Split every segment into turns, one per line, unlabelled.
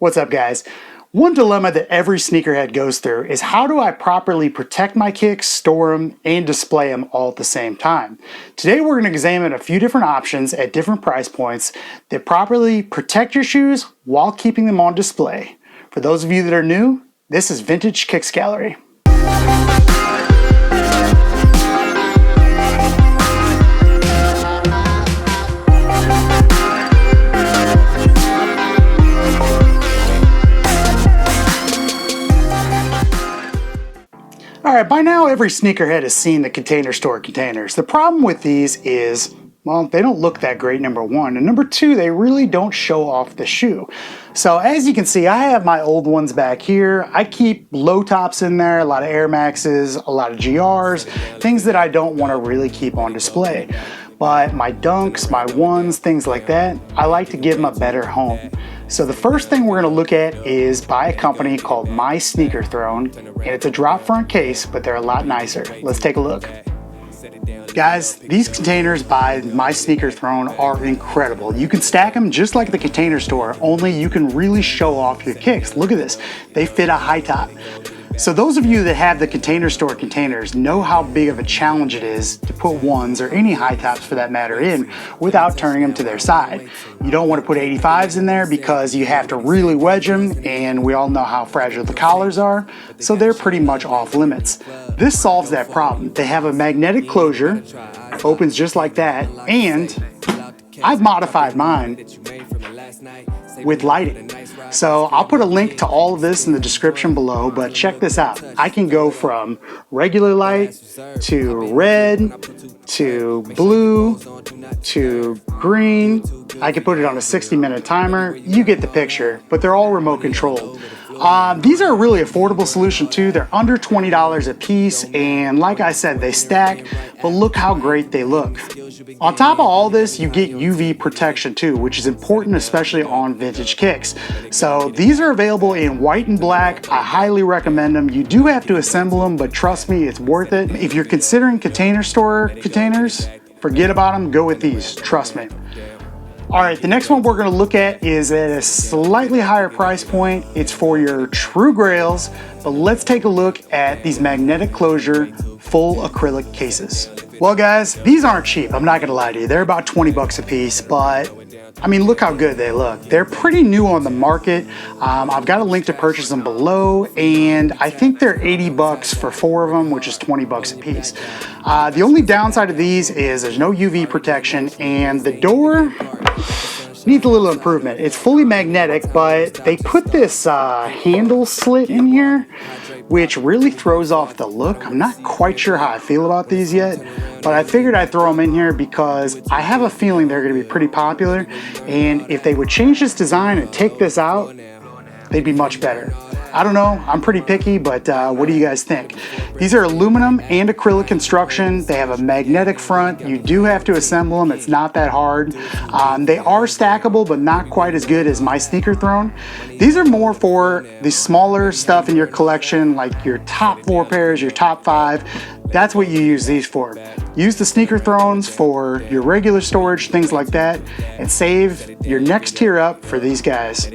What's up, guys? One dilemma that every sneakerhead goes through is how do I properly protect my kicks, store them, and display them all at the same time? Today we're going to examine a few different options at different price points that properly protect your shoes while keeping them on display. For those of you that are new, this is Vintage Kicks Gallery. Alright, by now every sneakerhead has seen the Container Store containers. The problem with these is, well, they don't look that great, number one, and number two, they really don't show off the shoe. So as you can see, I have my old ones back here. I keep low tops in there, a lot of Air Maxes, a lot of GRs, things that I don't want to really keep on display. But my Dunks, my ones, things like that, I like to give them a better home. So the first thing we're going to look at is by a company called My Sneaker Throne, and it's a drop front case, but they're a lot nicer. Let's take a look. Guys, these containers by My Sneaker Throne are incredible. You can stack them just like the Container Store, only you can really show off your kicks. Look at this, they fit a high top. So those of you that have the Container Store containers know how big of a challenge it is to put ones or any high tops for that matter in without turning them to their side. You don't want to put 85s in there because you have to really wedge them, and we all know how fragile the collars are, so they're pretty much off limits. This solves that problem. They have a magnetic closure, opens just like that, and I've modified mine with lighting. So I'll put a link to all of this in the description below, but check this out. I can go from regular light to red to blue to green. I can put it on a 60-minute timer. You get the picture, but they're all remote controlled. These are a really affordable solution too. They're under $20 a piece, and like I said, they stack, but look how great they look. On top of all this, you get UV protection too, which is important, especially on vintage kicks. So these are available in white and black. I highly recommend them. You do have to assemble them, but trust me, it's worth it. If you're considering Container Store containers, forget about them, go with these, trust me. All right, the next one we're gonna look at is at a slightly higher price point. It's for your true grails, but let's take a look at these magnetic closure full acrylic cases. Well guys, these aren't cheap, I'm not gonna lie to you. They're about 20 bucks a piece, but I mean, look how good they look. They're pretty new on the market. I've got a link to purchase them below, and I think they're 80 bucks for 4 of them, which is 20 bucks a piece. The only downside of these is there's no UV protection, and the door needs a little improvement. It's fully magnetic, but they put this handle slit in here, which really throws off the look. I'm not quite sure how I feel about these yet, but I figured I'd throw them in here because I have a feeling they're gonna be pretty popular, and if they would change this design and take this out, they'd be much better. I don't know, I'm pretty picky, but what do you guys think? These are aluminum and acrylic construction. They have a magnetic front. You do have to assemble them, it's not that hard. They are stackable, but not quite as good as My Sneaker Throne. These are more for the smaller stuff in your collection, like your top 4 pairs, your top 5. That's what you use these for. Use the Sneaker Thrones for your regular storage, things like that, and save your next tier up for these guys.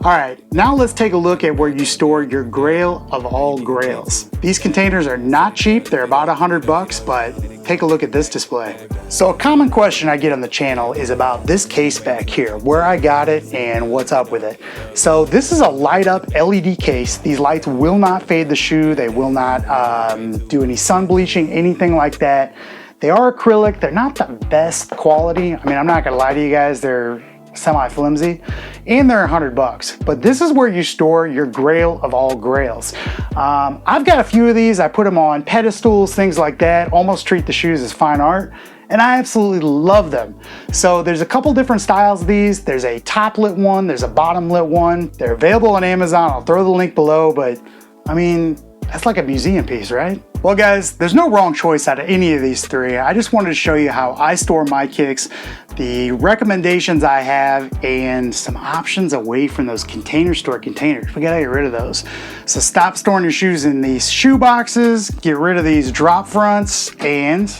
All right, now let's take a look at where you store your grail of all grails. These containers are not cheap, they're about 100 bucks, but take a look at this display. So a common question I get on the channel is about this case back here, where I got it and what's up with it. So this is a light up LED case. These lights will not fade the shoe, they will not do any sun bleaching, anything like that. They are acrylic, they're not the best quality. I mean, I'm not gonna lie to you guys, they're semi-flimsy, and they're 100 bucks. But this is where you store your grail of all grails. I've got a few of these. I put them on pedestals, things like that, almost treat the shoes as fine art, and I absolutely love them. So there's a couple different styles of these. There's a top lit one, there's a bottom lit one. They're available on Amazon. I'll throw the link below, but I mean, that's like a museum piece, right? Well guys, there's no wrong choice out of any of these 3. I just wanted to show you how I store my kicks, the recommendations I have, and some options away from those Container Store containers. We gotta get rid of those. So stop storing your shoes in these shoe boxes, get rid of these drop fronts, and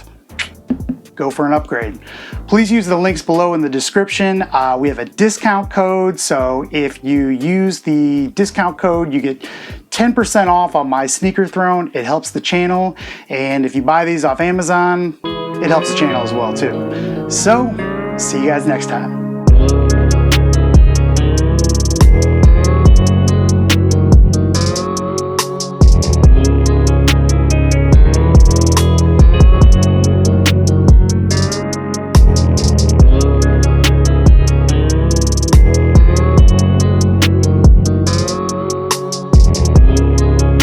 go for an upgrade. Please use the links below in the description. We have a discount code, so if you use the discount code, you get 10% off on my sneaker throne. It helps the channel, and if you buy these off Amazon, it helps the channel as well too. So, see you guys next time.